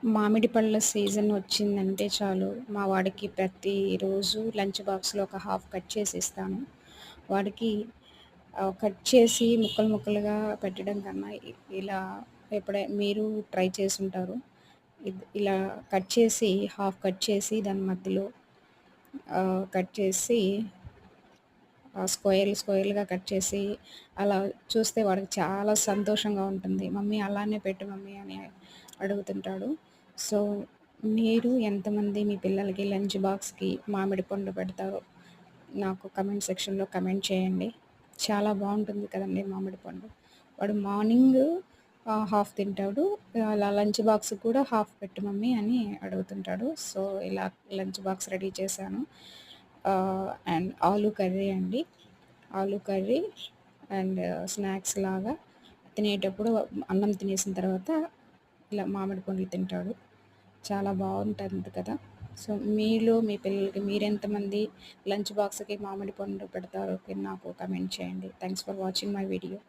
మామిడి పళ్ళ సీజన్ వచ్చిందంటే చాలు, మా వాడికి ప్రతిరోజు లంచ్ బాక్స్‌లో ఒక హాఫ్ కట్ చేసి ఇస్తాను. వాడికి కట్ చేసి ముక్కలు ముక్కలుగా పెట్టడం కన్నా ఇలా మీరు ట్రై చేసుంటారు. ఇలా కట్ చేసి హాఫ్ కట్ చేసి దాని మధ్యలో కట్ చేసి స్క్వేర్‌లుగా కట్ చేసి అలా చూస్తే వాడికి చాలా సంతోషంగా ఉంటుంది. మమ్మీ అలానే పెట్టు మమ్మీ అని అడుగుతుంటాడు. సో, మీరు ఎంతమంది మీ పిల్లలకి లంచ్ బాక్స్‌కి మామిడి పండు పెడతారో నాకు కమెంట్ సెక్షన్‌లో కమెంట్ చేయండి. చాలా బావుంటుంది కదండీ మామిడి పండు. వాడు మార్నింగ్ హాఫ్ తింటాడు. అలా లంచ్ బాక్స్‌కి కూడా హాఫ్ పెట్టు మమ్మీ అని అడుగుతుంటాడు. సో, ఇలా లంచ్ బాక్స్ రెడీ చేశాను. అండ్ ఆలు కర్రీ అండి. ఆలు కర్రీ అండ్ స్నాక్స్ లాగా తినేటప్పుడు అన్నం తినేసిన తర్వాత ఇలా మామిడి పండ్లు తింటాడు. చాలా బావుంటుంది కదా! సో, మీలో మీ పిల్లలకి మీరెంతమంది లంచ్ బాక్స్‌కి మామిడి పండు పెడతారో నాకు కమెంట్ చేయండి. Thanks for watching my video.